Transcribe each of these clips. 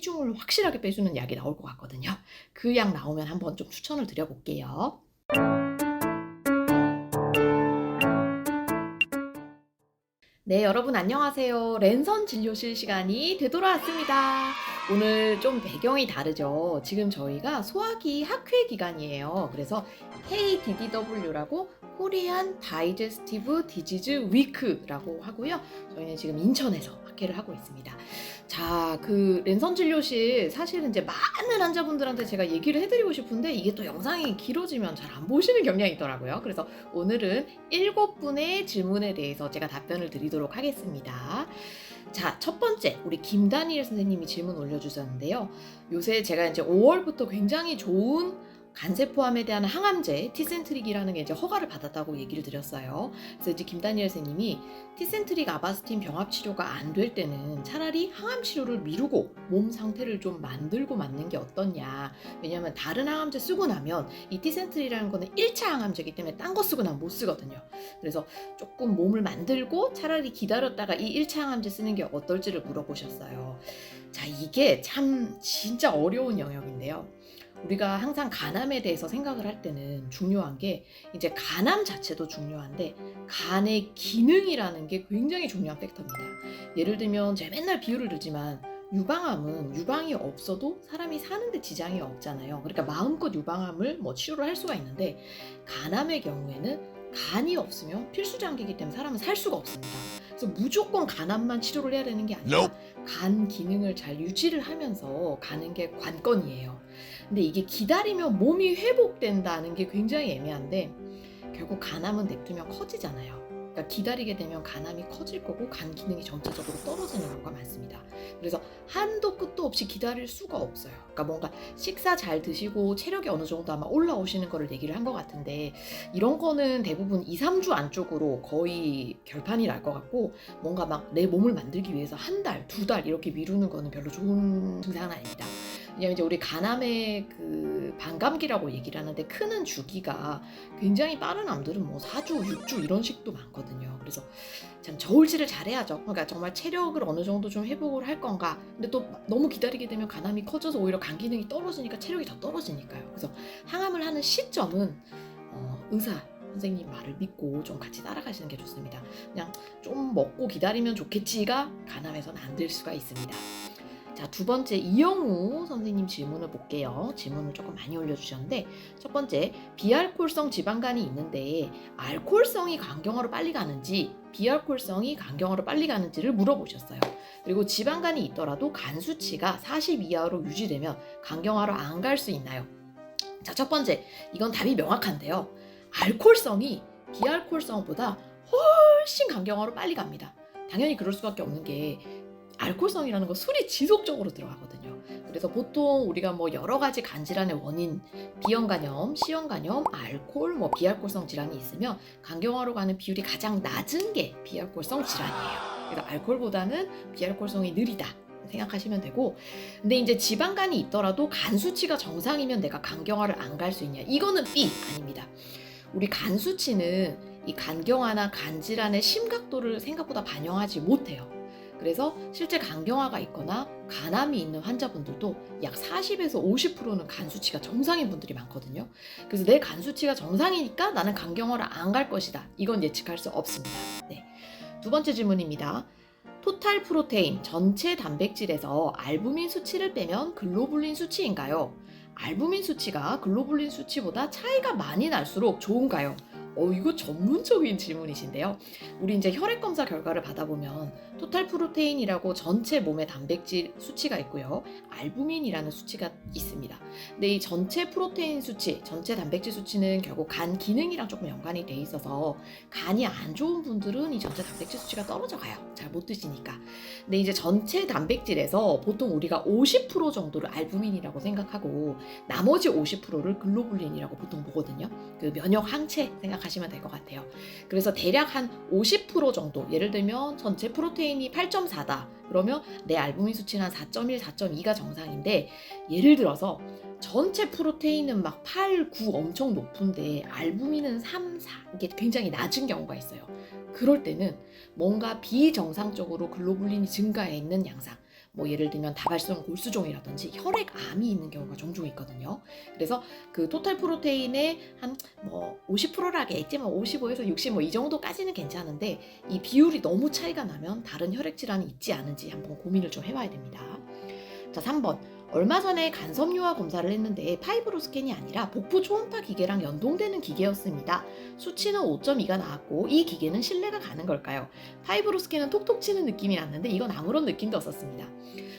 체중을 확실하게 빼주는 약이 나올 것 같거든요. 그 약 나오면 한번 좀 추천을 드려볼게요. 네, 여러분 안녕하세요. 랜선 진료실 시간이 되돌아왔습니다. 오늘 좀 배경이 다르죠. 지금 저희가 소화기 학회 기간이에요. 그래서 KDDW라고 코리안 다이제스티브 디지즈 위크라고 하고요. 저희는 지금 인천에서 학회를 하고 있습니다. 자, 그 랜선 진료실 사실은 이제 많은 환자분들한테 제가 얘기를 해드리고 싶은데 이게 또 영상이 길어지면 잘 안 보시는 경향이 있더라고요. 그래서 오늘은 7분의 질문에 대해서 제가 답변을 드리도록 하겠습니다. 자, 첫 번째, 우리 김다니엘 선생님이 질문 올려주셨는데요. 요새 제가 이제 5월부터 굉장히 좋은 간세포암에 대한 항암제 티센트릭이라는 게 이제 허가를 받았다고 얘기를 드렸어요. 그래서 이제 김다니엘 선생님이 티센트릭 아바스틴 병합 치료가 안 될 때는 차라리 항암 치료를 미루고 몸 상태를 좀 만들고 맞는 게 어떠냐. 왜냐하면 다른 항암제 쓰고 나면 이 티센트릭이라는 거는 1차 항암제이기 때문에 딴 거 쓰고 나면 못 쓰거든요. 그래서 조금 몸을 만들고 차라리 기다렸다가 이 1차 항암제 쓰는 게 어떨지를 물어보셨어요. 자, 이게 참 진짜 어려운 영역인데요. 우리가 항상 간암에 대해서 생각을 할 때는 중요한 게 이제 간암 자체도 중요한데 간의 기능이라는 게 굉장히 중요한 팩터입니다. 예를 들면 제가 맨날 비유를 들지만 유방암은 유방이 없어도 사람이 사는데 지장이 없잖아요. 그러니까 마음껏 유방암을 치료를 할 수가 있는데 간암의 경우에는 간이 없으면 필수 장기이기 때문에 사람은 살 수가 없습니다. 그래서 무조건 간암만 치료를 해야 되는 게 아니라 간 기능을 잘 유지를 하면서 가는 게 관건이에요. 근데 이게 기다리면 몸이 회복된다는 게 굉장히 애매한데 결국 간암은 냅두면 커지잖아요. 그러니까 기다리게 되면 간암이 커질 거고 간 기능이 전체적으로 떨어지는 경우가 많습니다. 그래서 한도 끝도 없이 기다릴 수가 없어요. 그러니까 뭔가 식사 잘 드시고 체력이 어느 정도 아마 올라오시는 거를 얘기를 한 것 같은데 이런 거는 대부분 2, 3주 안쪽으로 거의 결판이 날 것 같고 뭔가 막 내 몸을 만들기 위해서 한 달, 2달 이렇게 미루는 거는 별로 좋은 증상은 아닙니다. 왜냐면 이제 우리 간암의 그 반감기라고 얘기를 하는데 크는 주기가 굉장히 빠른 암들은 4주, 6주 이런 식도 많거든요. 그래서 참 저울질을 잘해야죠. 그러니까 정말 체력을 어느 정도 좀 회복을 할 건가. 근데 또 너무 기다리게 되면 간암이 커져서 오히려 간 기능이 떨어지니까 체력이 더 떨어지니까요. 그래서 항암을 하는 시점은 의사 선생님 말을 믿고 좀 같이 따라가시는 게 좋습니다. 그냥 좀 먹고 기다리면 좋겠지가 간암에서는 안 될 수가 있습니다. 자, 두 번째 이영우 선생님 질문을 볼게요. 질문을 조금 많이 올려주셨는데 첫 번째, 비알코올성 지방간이 있는데 알코올성이 간경화로 빨리 가는지 비알코올성이 간경화로 빨리 가는지를 물어보셨어요. 그리고 지방간이 있더라도 간 수치가 40 이하로 유지되면 간경화로 안 갈 수 있나요? 자, 첫 번째, 이건 답이 명확한데요. 알코올성이 비알코올성보다 훨씬 간경화로 빨리 갑니다. 당연히 그럴 수밖에 없는 게 알코올성이라는 거 술이 지속적으로 들어가거든요. 그래서 보통 우리가 여러 가지 간 질환의 원인, 비형간염, 시형간염, 알코올, 비알코올성 질환이 있으면 간경화로 가는 비율이 가장 낮은 게 비알코올성 질환이에요. 그래서 알코올보다는 비알코올성이 느리다 생각하시면 되고, 근데 이제 지방간이 있더라도 간 수치가 정상이면 내가 간경화를 안 갈 수 있냐? 이거는 B 아닙니다. 우리 간 수치는 이 간경화나 간 질환의 심각도를 생각보다 반영하지 못해요. 그래서 실제 간경화가 있거나 간암이 있는 환자분들도 약 40에서 50%는 간 수치가 정상인 분들이 많거든요. 그래서 내 간 수치가 정상이니까 나는 간경화를 안 갈 것이다. 이건 예측할 수 없습니다. 네. 두 번째 질문입니다. 토탈 프로테인 전체 단백질에서 알부민 수치를 빼면 글로불린 수치인가요? 알부민 수치가 글로불린 수치보다 차이가 많이 날수록 좋은가요? 이거 전문적인 질문이신데요. 우리 이제 혈액 검사 결과를 받아보면 토탈 프로테인이라고 전체 몸의 단백질 수치가 있고요. 알부민이라는 수치가 있습니다. 근데 이 전체 프로테인 수치, 전체 단백질 수치는 결국 간 기능이랑 조금 연관이 돼 있어서 간이 안 좋은 분들은 이 전체 단백질 수치가 떨어져 가요. 잘 못 드시니까. 근데 이제 전체 단백질에서 보통 우리가 50% 정도를 알부민이라고 생각하고 나머지 50%를 글로불린이라고 보통 보거든요. 그 면역 항체 생각하시면 될 것 같아요. 그래서 대략 한 50% 정도, 예를 들면 전체 프로테인이 8.4다. 그러면 내 알부민 수치는 한 4.1, 4.2가 정상인데 예를 들어서 전체 프로테인은 막 8, 9 엄청 높은데 알부민은 3, 4 이게 굉장히 낮은 경우가 있어요. 그럴 때는 뭔가 비정상적으로 글로불린이 증가해 있는 양상, 뭐 예를 들면 다발성 골수종이라든지 혈액암이 있는 경우가 종종 있거든요. 그래서 그 토탈 프로테인의 한 뭐 50%라 하겠지, 뭐 55에서 60 뭐 이 정도까지는 괜찮은데 이 비율이 너무 차이가 나면 다른 혈액 질환이 있지 않은지 한번 고민을 좀 해봐야 됩니다. 자, 3번. 얼마 전에 간섬유화 검사를 했는데 파이브로 스캔이 아니라 복부 초음파 기계랑 연동되는 기계였습니다. 수치는 5.2가 나왔고 이 기계는 신뢰가 가는 걸까요? 파이브로 스캔은 톡톡 치는 느낌이 났는데 이건 아무런 느낌도 없었습니다.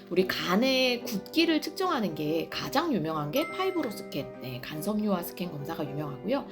우리 간의 굵기를 측정하는 게 가장 유명한 게 파이브로 스캔, 네, 간섬유화 스캔 검사가 유명하고요.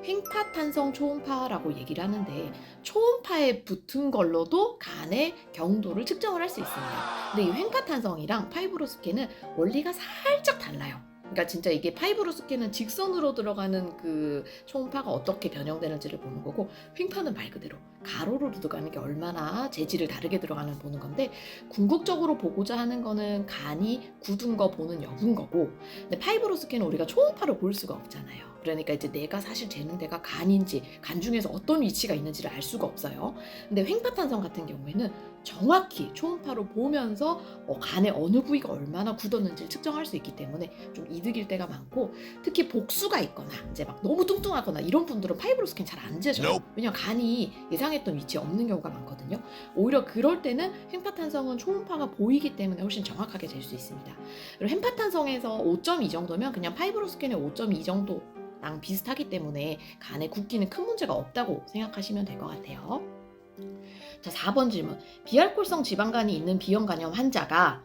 횡파탄성 초음파라고 얘기를 하는데 초음파에 붙은 걸로도 간의 경도를 측정을 할 수 있습니다. 근데 이 횡파탄성이랑 파이브로 스캔은 원리가 살짝 달라요. 그러니까 진짜 이게 파이브로 스캔은 직선으로 들어가는 그 초음파가 어떻게 변형되는지를 보는 거고, 횡파는 말 그대로 가로로 들어가는 게 얼마나 재질을 다르게 들어가는 보는 건데, 궁극적으로 보고자 하는 거는 간이 굳은 거 보는 여부인 거고, 근데 파이브로 스캔은 우리가 초음파로 볼 수가 없잖아요. 그러니까 이제 내가 사실 재는 데가 간인지 간 중에서 어떤 위치가 있는지를 알 수가 없어요. 근데 횡파탄성 같은 경우에는 정확히 초음파로 보면서 간의 어느 부위가 얼마나 굳었는지를 측정할 수 있기 때문에 좀 이득일 때가 많고, 특히 복수가 있거나 이제 막 너무 뚱뚱하거나 이런 분들은 파이브로 스캔 잘 안 재져요. 왜냐면 간이 예상했던 위치에 없는 경우가 많거든요. 오히려 그럴 때는 횡파탄성은 초음파가 보이기 때문에 훨씬 정확하게 잴 수 있습니다. 그리고 횡파탄성에서 5.2 정도면 그냥 파이브로 스캔의 5.2 정도랑 비슷하기 때문에 간의 굵기는 큰 문제가 없다고 생각하시면 될 것 같아요. 자, 4번 질문. 비알코올성 지방간이 있는 비형 간염 환자가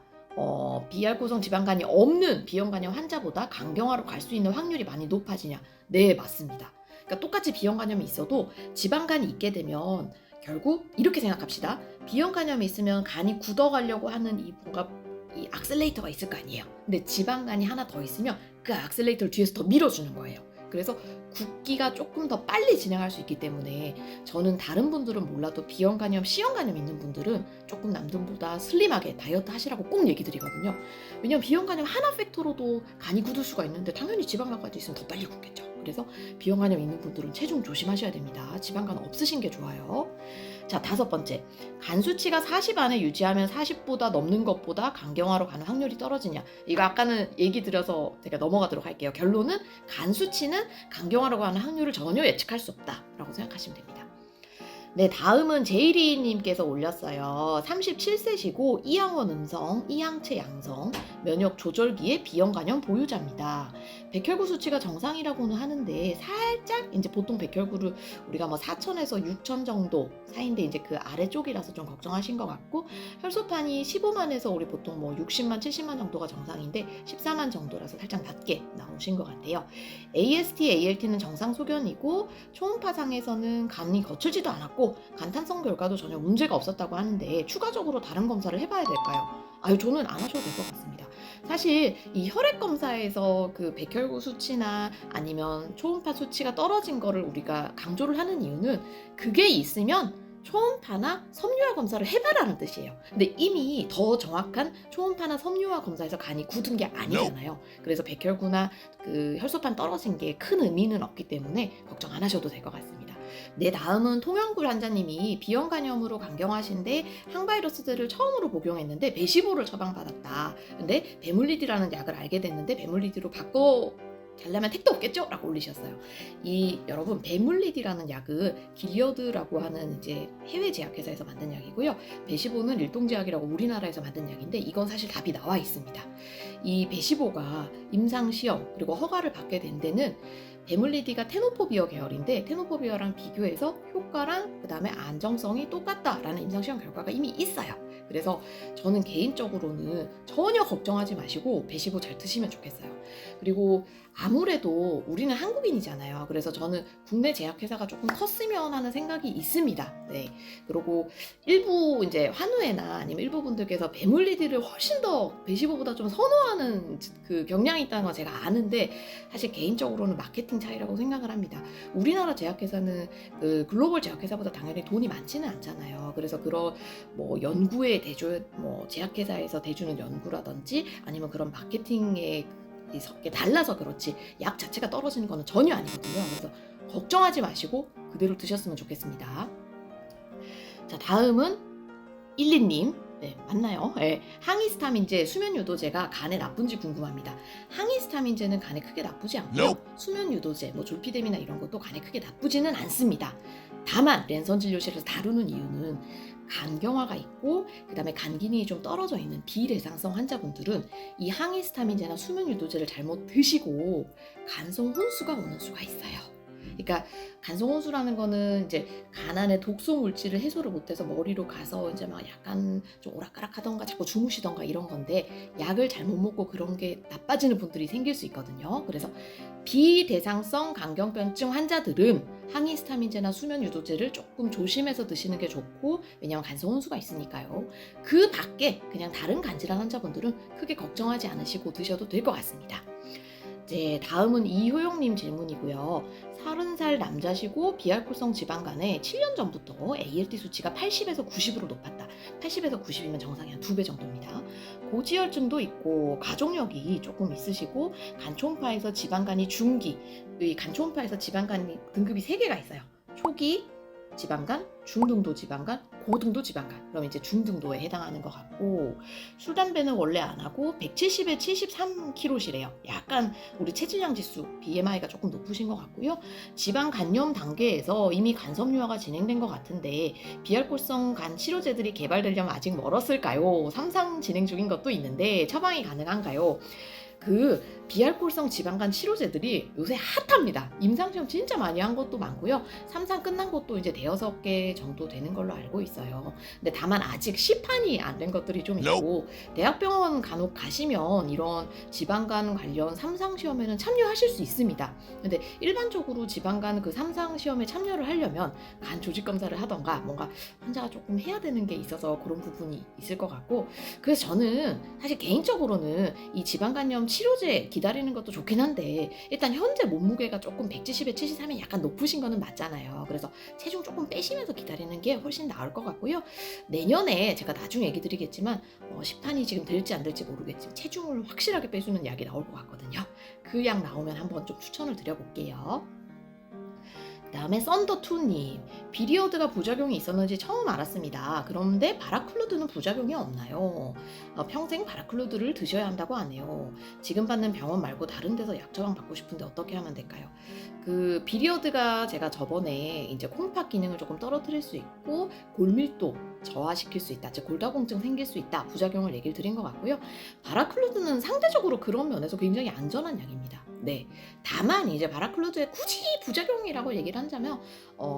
비알코올성 지방간이 없는 비형 간염 환자보다 간경화로 갈 수 있는 확률이 많이 높아지냐? 네, 맞습니다. 그러니까 똑같이 비형 간염이 있어도 지방간이 있게 되면 결국 이렇게 생각합시다. 비형 간염이 있으면 간이 굳어가려고 하는 이 뭔가 이 악셀레이터가 있을 거 아니에요. 근데 지방간이 하나 더 있으면 그 악셀레이터를 뒤에서 더 밀어주는 거예요. 그래서 굵기가 조금 더 빨리 진행할 수 있기 때문에 저는 다른 분들은 몰라도 비형 간염, C형 간염 있는 분들은 조금 남들보다 슬림하게 다이어트 하시라고 꼭 얘기 드리거든요. 왜냐면 비형 간염 하나 팩토로도 간이 굳을 수가 있는데 당연히 지방간까지 있으면 더 빨리 굳겠죠. 그래서 비형 간염 있는 분들은 체중 조심하셔야 됩니다. 지방간 없으신 게 좋아요. 자, 5번째. 간 수치가 40 안에 유지하면 40보다 넘는 것보다 간경화로 가는 확률이 떨어지냐. 이거 아까는 얘기 드려서 제가 넘어가도록 할게요. 결론은 간 수치는 간경화로 가는 확률을 전혀 예측할 수 없다라고 생각하시면 됩니다. 네, 다음은 제이리님께서 올렸어요. 37세시고 이항원 음성, 이항체 양성, 면역 조절기의 비형 간염 보유자입니다. 백혈구 수치가 정상이라고는 하는데 살짝 이제 보통 백혈구를 우리가 뭐 4천에서 6천 정도 사이인데 이제 그 아래쪽이라서 좀 걱정하신 것 같고, 혈소판이 15만에서 우리 보통 뭐 60만, 70만 정도가 정상인데 14만 정도라서 살짝 낮게 나오신 것 같아요. AST, ALT는 정상 소견이고 초음파상에서는 간이 거칠지도 않았고 간탄성 결과도 전혀 문제가 없었다고 하는데 추가적으로 다른 검사를 해봐야 될까요? 아유, 저는 안 하셔도 될 것 같습니다. 사실 이 혈액 검사에서 그 백혈구 수치나 아니면 초음파 수치가 떨어진 거를 우리가 강조를 하는 이유는 그게 있으면 초음파나 섬유화 검사를 해봐라는 뜻이에요. 근데 이미 더 정확한 초음파나 섬유화 검사에서 간이 굳은 게 아니잖아요. 그래서 백혈구나 그 혈소판 떨어진 게 큰 의미는 없기 때문에 걱정 안 하셔도 될 것 같습니다. 네, 다음은 통영굴 환자님이 비형 간염으로 간경화신데 항바이러스들을 처음으로 복용했는데 베시보를 처방받았다. 근데 베물리디라는 약을 알게 됐는데 베물리디로 바꿔 달라면 택도 없겠죠? 라고 올리셨어요. 여러분, 베물리디라는 약은 길리어드라고 하는 이제 해외 제약회사에서 만든 약이고요. 베시보는 일동제약이라고 우리나라에서 만든 약인데 이건 사실 답이 나와 있습니다. 이 베시보가 임상시험 그리고 허가를 받게 된 데는 베물리디가 테노포비어 계열인데 테노포비어랑 비교해서 효과랑 그 다음에 안정성이 똑같다라는 임상시험 결과가 이미 있어요. 그래서 저는 개인적으로는 전혀 걱정하지 마시고 베시보 잘 드시면 좋겠어요. 그리고 아무래도 우리는 한국인이잖아요. 그래서 저는 국내 제약회사가 조금 컸으면 하는 생각이 있습니다. 네. 그리고 일부 이제 환우회나 아니면 일부 분들께서 베물리디를 훨씬 더 베시보보다 좀 선호하는 그 경향이 있다는 건 제가 아는데 사실 개인적으로는 마케팅 차이라고 생각을 합니다. 우리나라 제약회사는 그 글로벌 제약회사보다 당연히 돈이 많지는 않잖아요. 그래서 그런 뭐 연구에 뭐 제약회사에서 대주는 연구라든지 아니면 그런 마케팅에 달라서 그렇지 약 자체가 떨어지는 거는 전혀 아니거든요. 그래서 걱정하지 마시고 그대로 드셨으면 좋겠습니다. 자, 다음은 12님. 네, 맞나요? 예. 항히스타민제, 수면 유도제가 간에 나쁜지 궁금합니다. 항히스타민제는 간에 크게 나쁘지 않고요. 수면 유도제, 뭐 졸피뎀이나 이런 것도 간에 크게 나쁘지는 않습니다. 다만 랜선 진료실에서 다루는 이유는 간경화가 있고 그다음에 간 기능이 좀 떨어져 있는 비대상성 환자분들은 이 항히스타민제나 수면 유도제를 잘못 드시고 간성 혼수가 오는 수가 있어요. 그러니까 간성 혼수라는 거는 이제 간 안에 독소 물질을 해소를 못해서 머리로 가서 이제 막 약간 좀 오락가락하던가 자꾸 주무시던가 이런 건데 약을 잘못 먹고 그런 게 나빠지는 분들이 생길 수 있거든요. 그래서 비대상성 간경변증 환자들은 항히스타민제나 수면 유도제를 조금 조심해서 드시는 게 좋고 왜냐하면 간성 혼수가 있으니까요. 그 밖에 그냥 다른 간질환 환자분들은 크게 걱정하지 않으시고 드셔도 될 것 같습니다. 네, 다음은 이효영님 질문이고요. 30살 남자시고 비알코올성 지방간에 7년 전부터 ALT 수치가 80에서 90으로 높았다. 80에서 90이면 정상이 한 2배 정도입니다. 고지혈증도 있고 가족력이 조금 있으시고 간 초음파에서 지방간이 중기, 이 간 초음파에서 지방간 등급이 3개가 있어요. 초기 지방간, 중등도 지방간, 고등도 지방간. 그럼 이제 중등도에 해당하는 것 같고 술, 담배는 원래 안 하고 170에 73kg시래요. 약간 우리 체질량 지수 BMI가 조금 높으신 것 같고요. 지방 간염 단계에서 이미 간섬유화가 진행된 것 같은데 비알코올성 간 치료제들이 개발되려면 아직 멀었을까요? 삼상 진행 중인 것도 있는데 처방이 가능한가요? 그 비알코올성 지방간 치료제들이 요새 핫합니다. 임상시험 진짜 많이 한 것도 많고요. 3상 끝난 것도 이제 5-6개 정도 되는 걸로 알고 있어요. 근데 다만 아직 시판이 안 된 것들이 좀 있고 대학병원 간혹 가시면 이런 지방간 관련 3상 시험에는 참여하실 수 있습니다. 근데 일반적으로 지방간 그 3상 시험에 참여를 하려면 간 조직 검사를 하던가 뭔가 환자가 조금 해야 되는 게 있어서 그런 부분이 있을 것 같고 그래서 저는 사실 개인적으로는 이 지방간염 치료제 기다리는 것도 좋긴 한데 일단 현재 몸무게가 조금 170에 73이 약간 높으신 거는 맞잖아요. 그래서 체중 조금 빼시면서 기다리는 게 훨씬 나을 것 같고요. 내년에 제가 나중에 얘기 드리겠지만 10탄이 지금 될지 안 될지 모르겠지만 체중을 확실하게 빼주는 약이 나올 것 같거든요. 그 약 나오면 한번 좀 추천을 드려볼게요. 그다음에 썬더2님, 비리어드가 부작용이 있었는지 처음 알았습니다. 그런데 바라클루드는 부작용이 없나요? 평생 바라클루드를 드셔야 한다고 하네요. 지금 받는 병원 말고 다른 데서 약 처방 받고 싶은데 어떻게 하면 될까요? 그 비리어드가 제가 저번에 이제 콩팥 기능을 조금 떨어뜨릴 수 있고 골밀도 저하시킬 수 있다, 즉 골다공증 생길 수 있다 부작용을 얘기를 드린 것 같고요. 바라클루드는 상대적으로 그런 면에서 굉장히 안전한 약입니다. 네. 다만 이제 바라클루드의 굳이 부작용이라고 얘기를 한다면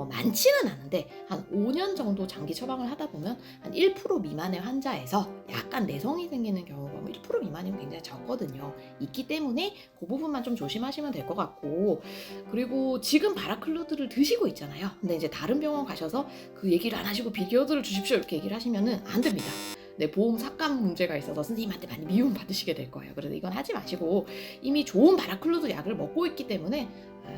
많지는 않은데 한 5년 정도 장기 처방을 하다 보면 한 1% 미만의 환자에서 약간 내성이 생기는 경우가 1% 미만이면 굉장히 적거든요. 있기 때문에 그 부분만 좀 조심하시면 될 것 같고 그리고 지금 바라클루드를 드시고 있잖아요. 근데 이제 다른 병원 가셔서 그 얘기를 안 하시고 비리어드를 주십시오 이렇게 얘기를 하시면은 안 됩니다. 네, 보험 삭감 문제가 있어서 선생님한테 많이 미움 받으시게 될 거예요. 그래서 이건 하지 마시고 이미 좋은 바라클루드 약을 먹고 있기 때문에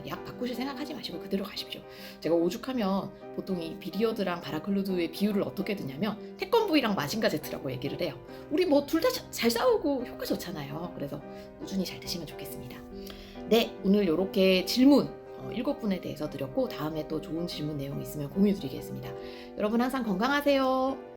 약 바꾸실 생각하지 마시고 그대로 가십시오. 제가 오죽하면 보통 이 비리어드랑 바라클루드의 비율을 어떻게 드냐면 태권브이랑 마징가 제트라고 얘기를 해요. 우리 뭐 둘 다 잘 싸우고 효과 좋잖아요. 그래서 꾸준히 잘 드시면 좋겠습니다. 네, 오늘 이렇게 질문 7분에 대해서 드렸고 다음에 또 좋은 질문 내용 있으면 공유 드리겠습니다. 여러분 항상 건강하세요.